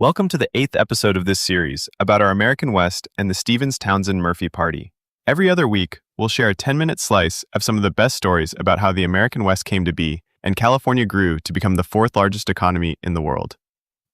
Welcome to the 8th episode of this series about our American West and the Stephens-Townsend-Murphy Party. Every other week, we'll share a 10-minute slice of some of the best stories about how the American West came to be and California grew to become the fourth largest economy in the world.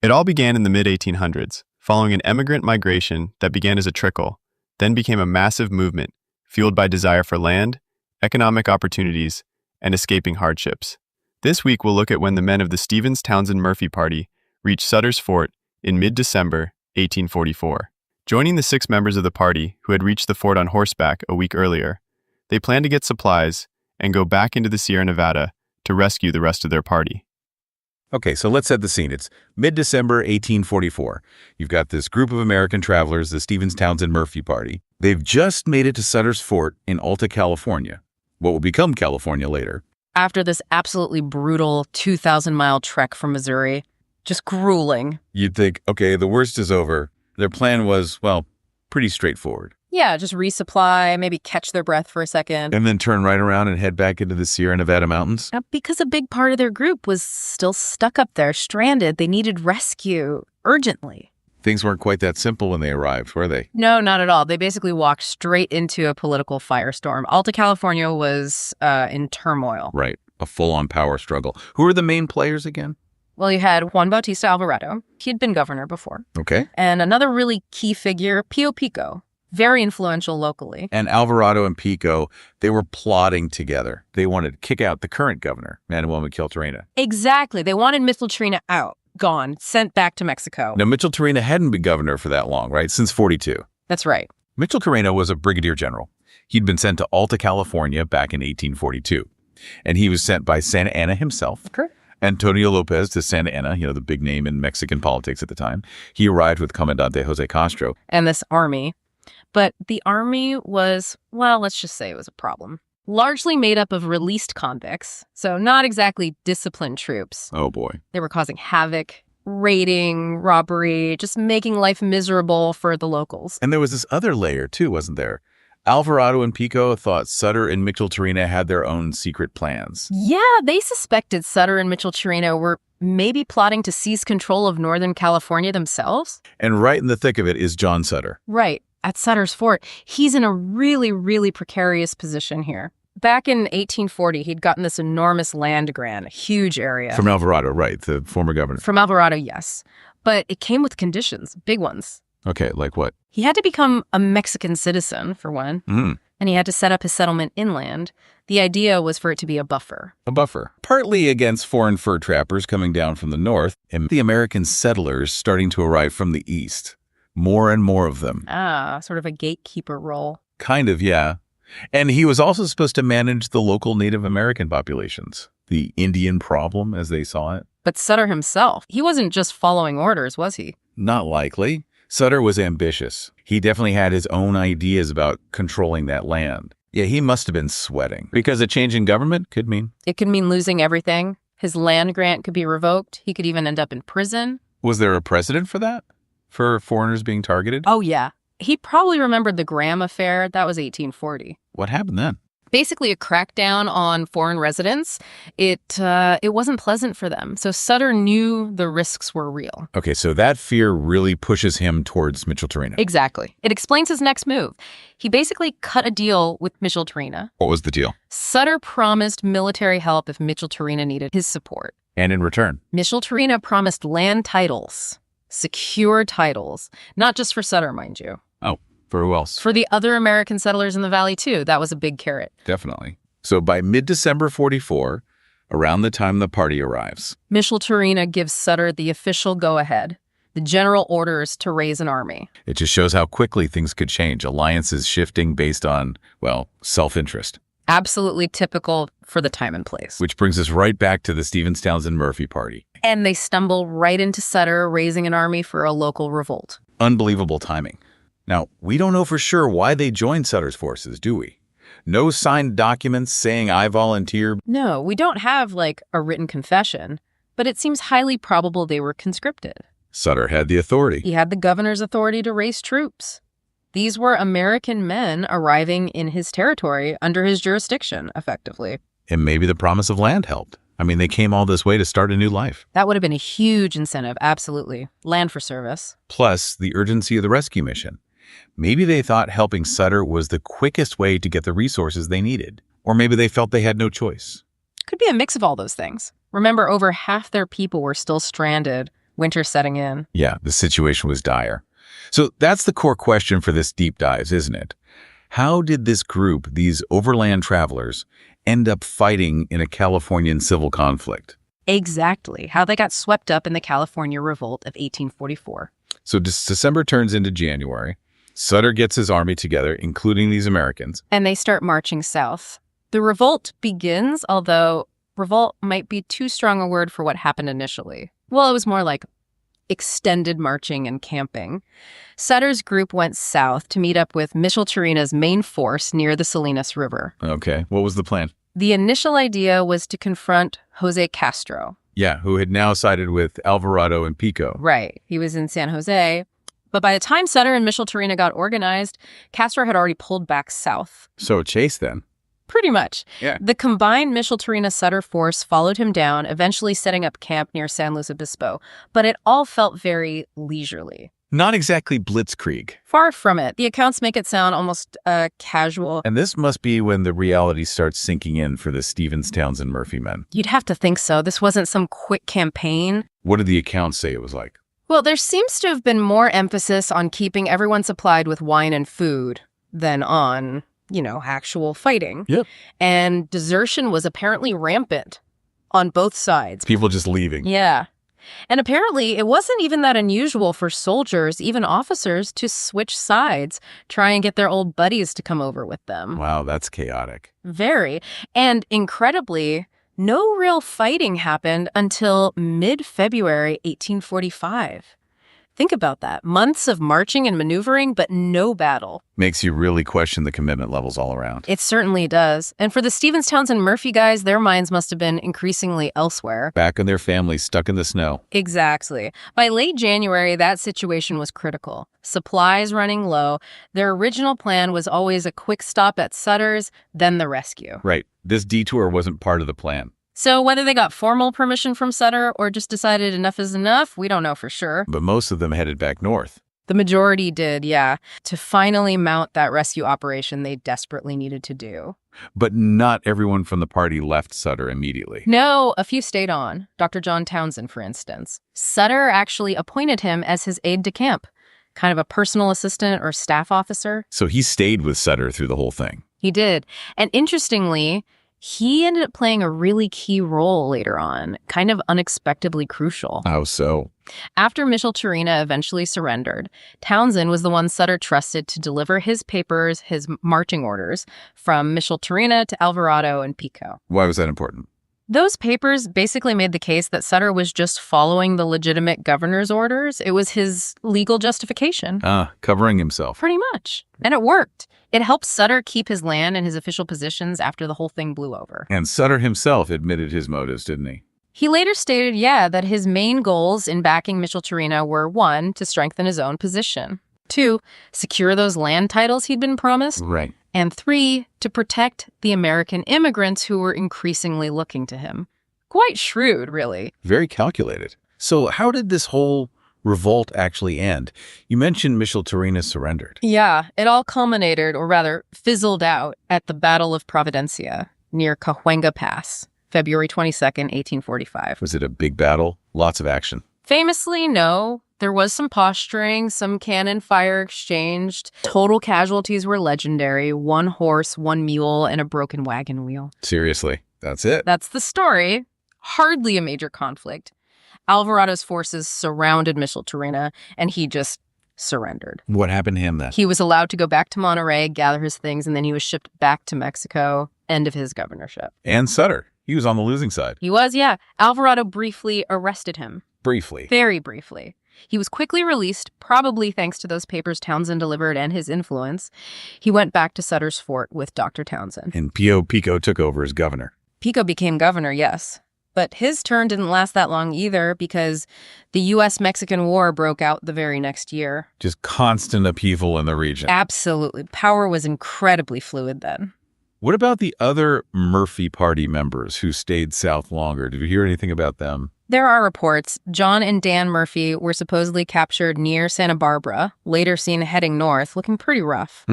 It all began in the mid-1800s, following an immigrant migration that began as a trickle, then became a massive movement, fueled by desire for land, economic opportunities, and escaping hardships. This week, we'll look at when the men of the Stephens-Townsend-Murphy Party reached Sutter's Fort in mid-December 1844. Joining the 6 members of the party who had reached the fort on horseback a week earlier, they planned to get supplies and go back into the Sierra Nevada to rescue the rest of their party. Okay, so let's set the scene. It's mid-December 1844. You've got this group of American travelers, the Stephens-Townsend-Murphy Party. They've just made it to Sutter's Fort in Alta, California, what will become California later. After this absolutely brutal 2,000-mile trek from Missouri, just grueling. You'd think, okay, the worst is over. Their plan was, well, pretty straightforward. Yeah, just resupply, maybe catch their breath for a second. And then turn right around and head back into the Sierra Nevada mountains? Because a big part of their group was still stuck up there, stranded. They needed rescue urgently. Things weren't quite that simple when they arrived, were they? No, not at all. They basically walked straight into a political firestorm. Alta California was in turmoil. Right, a full-on power struggle. Who were the main players again? Well, you had Juan Bautista Alvarado. He'd been governor before. Okay. And another really key figure, Pio Pico, very influential locally. And Alvarado and Pico, they were plotting together. They wanted to kick out the current governor, Manuel Micheltorena. Exactly. They wanted Micheltorena out, gone, sent back to Mexico. Now, Micheltorena hadn't been governor for that long, right? Since 42. That's right. Micheltorena was a brigadier general. He'd been sent to Alta, California back in 1842. And he was sent by Santa Anna himself. Correct. Antonio Lopez de Santa Anna, the big name in Mexican politics at the time. He arrived with Comandante Jose Castro. And this army. But the army was, well, let's just say it was a problem. Largely made up of released convicts, so not exactly disciplined troops. Oh, boy. They were causing havoc, raiding, robbery, just making life miserable for the locals. And there was this other layer, too, wasn't there? Alvarado and Pico thought Sutter and Micheltorena had their own secret plans. Yeah, they suspected Sutter and Micheltorena were maybe plotting to seize control of Northern California themselves. And right in the thick of it is John Sutter. Right. At Sutter's Fort, he's in a really, really precarious position here. Back in 1840, he'd gotten this enormous land grant, a huge area. From Alvarado, right, the former governor. From Alvarado, yes. But it came with conditions, big ones. Okay, like what? He had to become a Mexican citizen, for one, and he had to set up his settlement inland. The idea was for it to be a buffer. A buffer. Partly against foreign fur trappers coming down from the north, and the American settlers starting to arrive from the east. More and more of them. Sort of a gatekeeper role. Kind of, yeah. And he was also supposed to manage the local Native American populations. The Indian problem, as they saw it. But Sutter himself, he wasn't just following orders, was he? Not likely. Sutter was ambitious. He definitely had his own ideas about controlling that land. Yeah, he must have been sweating. Because a change in government could mean... It could mean losing everything. His land grant could be revoked. He could even end up in prison. Was there a precedent for that? For foreigners being targeted? Oh, yeah. He probably remembered the Graham affair. That was 1840. What happened then? Basically a crackdown on foreign residents. It wasn't pleasant for them. So Sutter knew the risks were real. Okay, so that fear really pushes him towards Micheltorena. Exactly. It explains his next move. He basically cut a deal with Micheltorena. What was the deal? Sutter promised military help if Micheltorena needed his support. And in return? Micheltorena promised land titles, secure titles, not just for Sutter, mind you. Oh. For who else? For the other American settlers in the valley, too. That was a big carrot. Definitely. So by mid-December 44, around the time the party arrives, Micheltorena gives Sutter the official go-ahead, the general orders to raise an army. It just shows how quickly things could change, alliances shifting based on, well, self-interest. Absolutely typical for the time and place. Which brings us right back to the Stephens-Townsend-Murphy Party. And they stumble right into Sutter raising an army for a local revolt. Unbelievable timing. Now, we don't know for sure why they joined Sutter's forces, do we? No signed documents saying I volunteer. No, we don't have, a written confession, but it seems highly probable they were conscripted. Sutter had the authority. He had the governor's authority to raise troops. These were American men arriving in his territory under his jurisdiction, effectively. And maybe the promise of land helped. I mean, they came all this way to start a new life. That would have been a huge incentive, absolutely. Land for service. Plus, the urgency of the rescue mission. Maybe they thought helping Sutter was the quickest way to get the resources they needed. Or maybe they felt they had no choice. Could be a mix of all those things. Remember, over half their people were still stranded, winter setting in. Yeah, the situation was dire. So that's the core question for this deep dive, isn't it? How did this group, these overland travelers, end up fighting in a Californian civil conflict? Exactly. How they got swept up in the California Revolt of 1844. So December turns into January. Sutter gets his army together, including these Americans. And they start marching south. The revolt begins, although revolt might be too strong a word for what happened initially. Well, it was more like extended marching and camping. Sutter's group went south to meet up with Micheltorina's main force near the Salinas River. Okay, what was the plan? The initial idea was to confront Jose Castro. Yeah, who had now sided with Alvarado and Pico. Right. He was in San Jose. But by the time Sutter and Micheltorina got organized, Castro had already pulled back south. So a chase then. Pretty much. Yeah. The combined Micheltorina-Sutter force followed him down, eventually setting up camp near San Luis Obispo. But it all felt very leisurely. Not exactly blitzkrieg. Far from it. The accounts make it sound almost casual. And this must be when the reality starts sinking in for the Stephens-Townsend-Murphy men. You'd have to think so. This wasn't some quick campaign. What did the accounts say it was like? Well, there seems to have been more emphasis on keeping everyone supplied with wine and food than on, actual fighting. Yep. And desertion was apparently rampant on both sides. People just leaving. Yeah. And apparently it wasn't even that unusual for soldiers, even officers, to switch sides, try and get their old buddies to come over with them. Wow, that's chaotic. Very. And incredibly, no real fighting happened until mid-February 1845. Think about that. Months of marching and maneuvering, but no battle. Makes you really question the commitment levels all around. It certainly does. And for the Stephens-Townsend-Murphy guys, their minds must have been increasingly elsewhere. Back in their families, stuck in the snow. Exactly. By late January, that situation was critical. Supplies running low. Their original plan was always a quick stop at Sutter's, then the rescue. Right. This detour wasn't part of the plan. So whether they got formal permission from Sutter or just decided enough is enough, we don't know for sure. But most of them headed back north. The majority did, yeah, to finally mount that rescue operation they desperately needed to do. But not everyone from the party left Sutter immediately. No, a few stayed on. Dr. John Townsend, for instance. Sutter actually appointed him as his aide-de-camp, kind of a personal assistant or staff officer. So he stayed with Sutter through the whole thing. He did. And interestingly, he ended up playing a really key role later on, kind of unexpectedly crucial. How so? After Micheltorina eventually surrendered, Townsend was the one Sutter trusted to deliver his papers, his marching orders, from Micheltorina to Alvarado and Pico. Why was that important? Those papers basically made the case that Sutter was just following the legitimate governor's orders. It was his legal justification. Covering himself. Pretty much. And it worked. It helped Sutter keep his land and his official positions after the whole thing blew over. And Sutter himself admitted his motives, didn't he? He later stated, that his main goals in backing Micheltorina were 1, to strengthen his own position, 2, secure those land titles he'd been promised, Right. and 3, to protect the American immigrants who were increasingly looking to him. Quite shrewd, really. Very calculated. So how did this whole revolt actually end? You mentioned Micheltorina surrendered. Yeah, it all culminated, or rather fizzled out, at the Battle of Providencia near Cahuenga Pass, February 22nd, 1845. Was it a big battle? Lots of action. Famously, no. There was some posturing, some cannon fire exchanged. Total casualties were legendary. 1 horse, 1 mule, and a broken wagon wheel. Seriously, that's it? That's the story. Hardly a major conflict. Alvarado's forces surrounded Micheltorina, and he just surrendered. What happened to him then? He was allowed to go back to Monterrey, gather his things, and then he was shipped back to Mexico. End of his governorship. And Sutter. He was on the losing side. He was, yeah. Alvarado briefly arrested him. Briefly. Very briefly. He was quickly released, probably thanks to those papers Townsend delivered and his influence. He went back to Sutter's fort with Dr. Townsend. And Pico took over as governor. Pico became governor, yes. But his turn didn't last that long either because the U.S.-Mexican War broke out the very next year. Just constant upheaval in the region. Absolutely. Power was incredibly fluid then. What about the other Murphy Party members who stayed south longer? Did you hear anything about them? There are reports. John and Dan Murphy were supposedly captured near Santa Barbara, later seen heading north, looking pretty rough.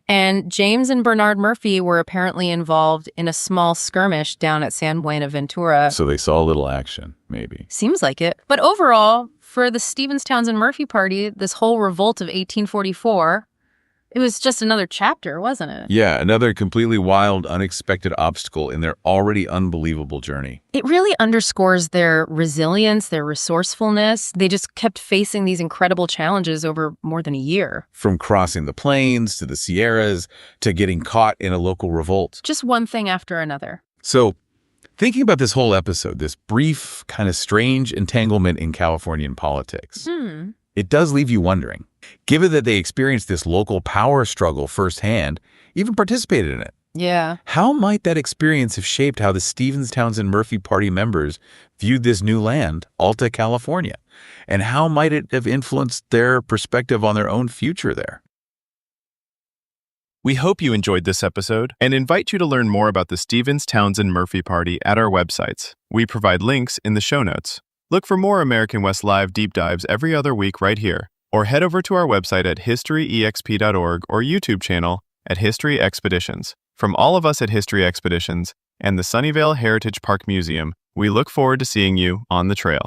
And James and Bernard Murphy were apparently involved in a small skirmish down at San Buenaventura. So they saw a little action, maybe. Seems like it. But overall, for the Stephens-Townsend-Murphy Party, this whole revolt of 1844, it was just another chapter, wasn't it? Yeah, another completely wild, unexpected obstacle in their already unbelievable journey. It really underscores their resilience, their resourcefulness. They just kept facing these incredible challenges over more than a year. From crossing the plains to the Sierras to getting caught in a local revolt. Just one thing after another. So, thinking about this whole episode, this brief, kind of strange entanglement in Californian politics, it does leave you wondering, given that they experienced this local power struggle firsthand, even participated in it. Yeah. How might that experience have shaped how the Stephens-Townsend-Murphy Party members viewed this new land, Alta California? And how might it have influenced their perspective on their own future there? We hope you enjoyed this episode and invite you to learn more about the Stephens-Townsend-Murphy Party at our websites. We provide links in the show notes. Look for more American West Live deep dives every other week right here, or head over to our website at historyexp.org or YouTube channel at History Expeditions. From all of us at History Expeditions and the Sunnyvale Heritage Park Museum, we look forward to seeing you on the trail.